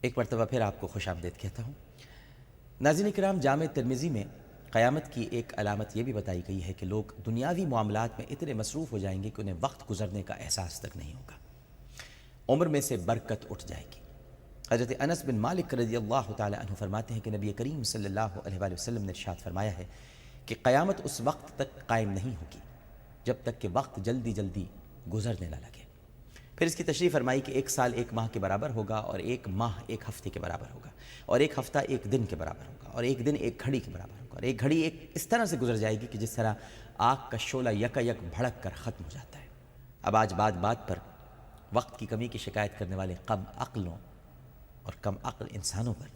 ایک مرتبہ پھر آپ کو خوش آمدید کہتا ہوں۔ ناظرین کرام، جامع ترمذی میں قیامت کی ایک علامت یہ بھی بتائی گئی ہے کہ لوگ دنیاوی معاملات میں اتنے مصروف ہو جائیں گے کہ انہیں وقت گزرنے کا احساس تک نہیں ہوگا، عمر میں سے برکت اٹھ جائے گی۔ حضرت انس بن مالک رضی اللہ تعالی عنہ فرماتے ہیں کہ نبی کریم صلی اللہ علیہ وآلہ وسلم نے ارشاد فرمایا ہے کہ قیامت اس وقت تک قائم نہیں ہوگی جب تک کہ وقت جلدی جلدی گزرنے نہ لگے۔ پھر اس کی تشریح فرمائی کہ ایک سال ایک ماہ کے برابر ہوگا، اور ایک ماہ ایک ہفتے کے برابر ہوگا، اور ایک ہفتہ ایک دن کے برابر ہوگا، اور ایک دن ایک گھڑی کے برابر ہوگا، اور ایک گھڑی ایک اس طرح سے گزر جائے گی کہ جس طرح آگ کا شعلہ یکا یک بھڑک کر ختم ہو جاتا ہے۔ اب آج بات بات پر وقت کی کمی کی شکایت کرنے والے کم عقلوں اور کم عقل انسانوں پر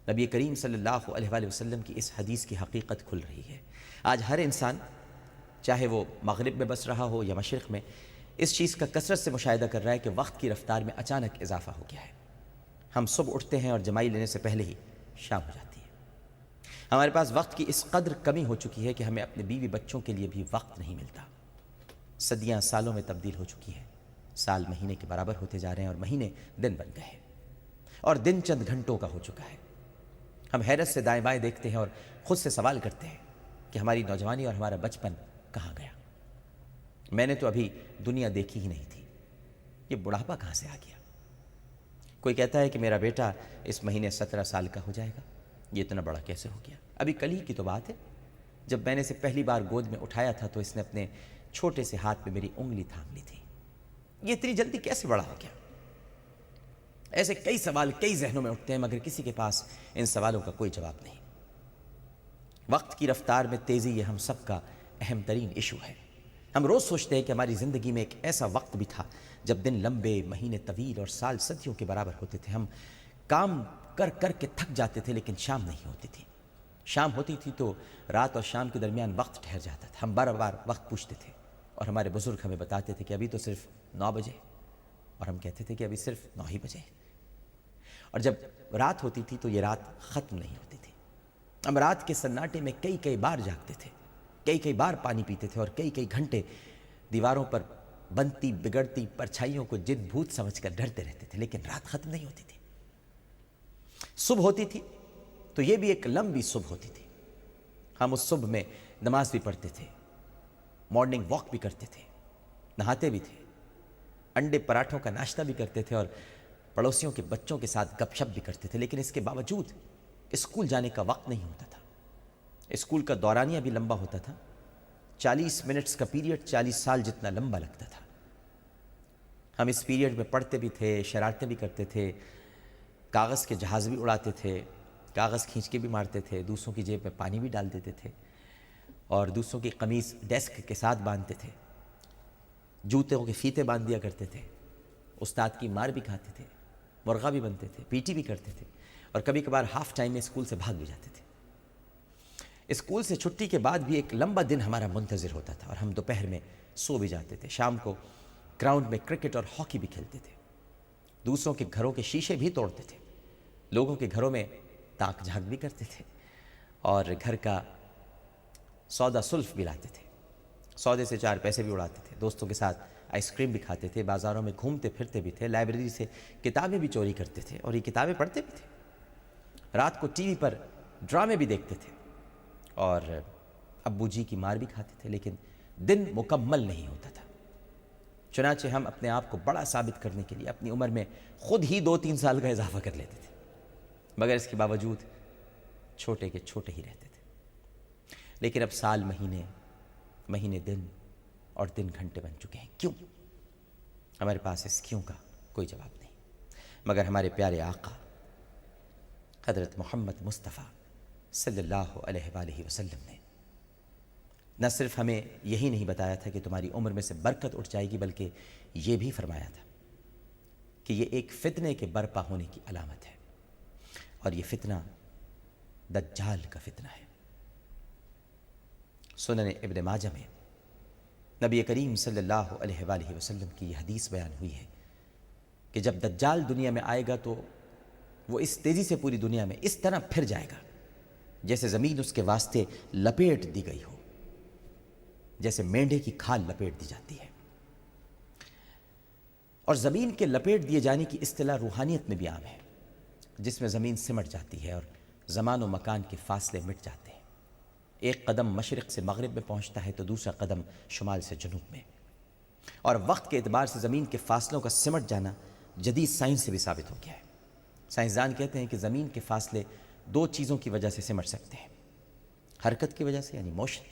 نبی کریم صلی اللہ علیہ وآلہ وسلم کی اس حدیث کی حقیقت کھل رہی ہے۔ آج ہر انسان، چاہے وہ مغرب میں بس رہا ہو یا مشرق میں، اس چیز کا کثرت سے مشاہدہ کر رہا ہے کہ وقت کی رفتار میں اچانک اضافہ ہو گیا ہے۔ ہم صبح اٹھتے ہیں اور جمائی لینے سے پہلے ہی شام ہو جاتی ہے۔ ہمارے پاس وقت کی اس قدر کمی ہو چکی ہے کہ ہمیں اپنے بیوی بچوں کے لیے بھی وقت نہیں ملتا۔ صدیاں سالوں میں تبدیل ہو چکی ہیں، سال مہینے کے برابر ہوتے جا رہے ہیں، اور مہینے دن بن گئے ہیں، اور دن چند گھنٹوں کا ہو چکا ہے۔ ہم حیرت سے دائیں بائیں دیکھتے ہیں اور خود سے سوال کرتے ہیں کہ ہماری نوجوانی اور ہمارا بچپن کہاں گیا؟ میں نے تو ابھی دنیا دیکھی ہی نہیں تھی، یہ بڑھاپا کہاں سے آ گیا؟ کوئی کہتا ہے کہ میرا بیٹا اس مہینے 17 سال کا ہو جائے گا، یہ اتنا بڑا کیسے ہو گیا؟ ابھی کل ہی کی تو بات ہے، جب میں نے اسے پہلی بار گود میں اٹھایا تھا تو اس نے اپنے چھوٹے سے ہاتھ میں میری انگلی تھام لی تھی۔ یہ اتنی جلدی کیسے بڑا ہو گیا؟ ایسے کئی سوال کئی ذہنوں میں اٹھتے ہیں، مگر کسی کے پاس ان سوالوں کا کوئی جواب نہیں۔ وقت کی رفتار میں تیزی یہ ہم سب کا اہم ترین ایشو ہے۔ ہم روز سوچتے ہیں کہ ہماری زندگی میں ایک ایسا وقت بھی تھا جب دن لمبے، مہینے طویل اور سال صدیوں کے برابر ہوتے تھے۔ ہم کام کر کر کے تھک جاتے تھے لیکن شام نہیں ہوتی تھی۔ شام ہوتی تھی تو رات اور شام کے درمیان وقت ٹھہر جاتا تھا۔ ہم بار بار وقت پوچھتے تھے، اور ہمارے بزرگ ہمیں بتاتے تھے کہ ابھی تو صرف 9 بجے، اور ہم کہتے تھے کہ ابھی صرف 9 ہی بجے۔ اور جب رات ہوتی تھی تو یہ رات ختم نہیں ہوتی تھی۔ ہم رات کے سناٹے میں کئی کئی بار جاگتے تھے، کئی کئی بار پانی پیتے تھے، اور کئی کئی گھنٹے دیواروں پر بنتی بگڑتی پرچھائیوں کو جن بھوت سمجھ کر ڈرتے رہتے تھے، لیکن رات ختم نہیں ہوتی تھی۔ صبح ہوتی تھی تو یہ بھی ایک لمبی صبح ہوتی تھی۔ ہم اس صبح میں نماز بھی پڑھتے تھے، مارننگ واک بھی کرتے تھے، نہاتے بھی تھے، انڈے پراٹھوں کا ناشتہ بھی کرتے تھے، اور پڑوسیوں کے بچوں کے ساتھ گپ شپ بھی کرتے تھے، لیکن اس کے باوجود اسکول جانے کا وقت نہیں ہوتا تھا۔ اسکول کا دورانیہ بھی لمبا ہوتا تھا۔ 40 منٹس کا پیریڈ 40 سال جتنا لمبا لگتا تھا۔ ہم اس پیریڈ میں پڑھتے بھی تھے، شرارتیں بھی کرتے تھے، کاغذ کے جہاز بھی اڑاتے تھے، کاغذ کھینچ کے بھی مارتے تھے، دوسروں کی جیب میں پانی بھی ڈال دیتے تھے، اور دوسروں کی قمیض ڈیسک کے ساتھ باندھتے تھے، جوتوں کے فیتے باندھ دیا کرتے تھے، استاد کی مار بھی کھاتے تھے، مرغا بھی بنتے تھے، پی ٹی بھی کرتے تھے، اور کبھی کبھار ہاف ٹائم میں اسکول سے بھاگ بھی جاتے تھے۔ اسکول سے چھٹی کے بعد بھی ایک لمبا دن ہمارا منتظر ہوتا تھا، اور ہم دوپہر میں سو بھی جاتے تھے۔ شام کو گراؤنڈ میں کرکٹ اور ہاکی بھی کھیلتے تھے، دوسروں کے گھروں کے شیشے بھی توڑتے تھے، لوگوں کے گھروں میں تاک جھانک بھی کرتے تھے، اور گھر کا سودا سلف بھی لاتے تھے، سودے سے 4 پیسے بھی اڑاتے تھے، دوستوں کے ساتھ آئس کریم بھی کھاتے تھے، بازاروں میں گھومتے پھرتے بھی تھے، لائبریری سے کتابیں بھی چوری کرتے تھے، اور یہ کتابیں پڑھتے بھی تھے۔ رات کو ٹی وی پر ڈرامے بھی دیکھتے تھے، اور ابو جی کی مار بھی کھاتے تھے، لیکن دن مکمل نہیں ہوتا تھا۔ چنانچہ ہم اپنے آپ کو بڑا ثابت کرنے کے لیے اپنی عمر میں خود ہی 2-3 سال کا اضافہ کر لیتے تھے، مگر اس کے باوجود چھوٹے کے چھوٹے ہی رہتے تھے۔ لیکن اب سال مہینے دن اور دن گھنٹے بن چکے ہیں۔ کیوں؟ ہمارے پاس اس کیوں کا کوئی جواب نہیں، مگر ہمارے پیارے آقا حضرت محمد مصطفیٰ صلی اللہ علیہ وآلہ وسلم نے نہ صرف ہمیں یہی نہیں بتایا تھا کہ تمہاری عمر میں سے برکت اٹھ جائے گی، بلکہ یہ بھی فرمایا تھا کہ یہ ایک فتنے کے برپا ہونے کی علامت ہے، اور یہ فتنہ دجال کا فتنہ ہے۔ سنن ابن ماجہ میں نبی کریم صلی اللہ علیہ وآلہ وسلم کی یہ حدیث بیان ہوئی ہے کہ جب دجال دنیا میں آئے گا تو وہ اس تیزی سے پوری دنیا میں اس طرح پھر جائے گا جیسے زمین اس کے واسطے لپیٹ دی گئی ہو، جیسے مینڈے کی کھال لپیٹ دی جاتی ہے۔ اور زمین کے لپیٹ دیے جانے کی اصطلاح روحانیت میں بھی عام ہے۔ جس میں زمین سمٹ جاتی ہے اور زمان و مکان کے فاصلے مٹ جاتے ہیں. ایک قدم مشرق سے مغرب میں پہنچتا ہے تو دوسرا قدم شمال سے جنوب میں. اور وقت کے اعتبار سے زمین کے فاصلوں کا سمٹ جانا جدید سائنس سے بھی ثابت ہو گیا ہے. سائنسدان کہتے ہیں کہ زمین کے فاصلے دو چیزوں کی وجہ سے سمٹ سکتے ہیں: حرکت کی وجہ سے یعنی موشن،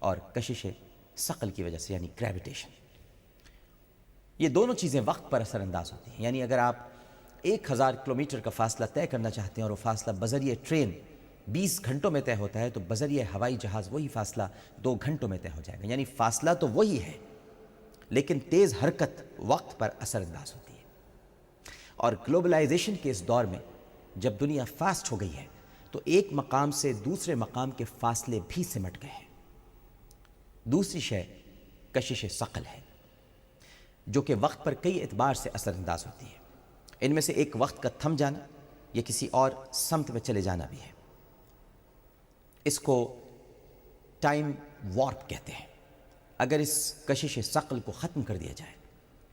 اور کشش ثقل کی وجہ سے یعنی گریویٹیشن. یہ دونوں چیزیں وقت پر اثر انداز ہوتی ہیں. یعنی اگر آپ 1000 کلومیٹر کا فاصلہ طے کرنا چاہتے ہیں اور وہ فاصلہ بذریعہ ٹرین 20 گھنٹوں میں طے ہوتا ہے تو بذریعہ ہوائی جہاز وہی فاصلہ 2 گھنٹوں میں طے ہو جائے گا. یعنی فاصلہ تو وہی ہے لیکن تیز حرکت وقت پر اثر انداز ہوتی ہے. اور گلوبلائزیشن کے اس دور میں جب دنیا فاسٹ ہو گئی ہے تو ایک مقام سے دوسرے مقام کے فاصلے بھی سمٹ گئے ہیں. دوسری شے کشش ثقل ہے جو کہ وقت پر کئی اعتبار سے اثر انداز ہوتی ہے. ان میں سے ایک وقت کا تھم جانا یا کسی اور سمت میں چلے جانا بھی ہے. اس کو ٹائم وارپ کہتے ہیں. اگر اس کشش ثقل کو ختم کر دیا جائے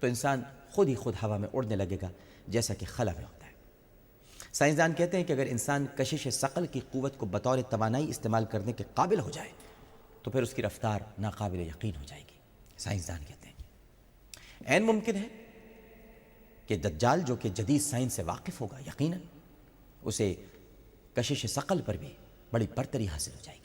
تو انسان خود ہی خود ہوا میں اڑنے لگے گا جیسا کہ خلا میں ہوتا ہے. سائنسدان کہتے ہیں کہ اگر انسان کشش ثقل کی قوت کو بطور توانائی استعمال کرنے کے قابل ہو جائے تو پھر اس کی رفتار ناقابل یقین ہو جائے گی. سائنسدان کہتے ہیں عین ممکن ہے کہ دجال جو کہ جدید سائنس سے واقف ہوگا یقیناً اسے کشش ثقل پر بھی بڑی برتری حاصل ہو جائے گی.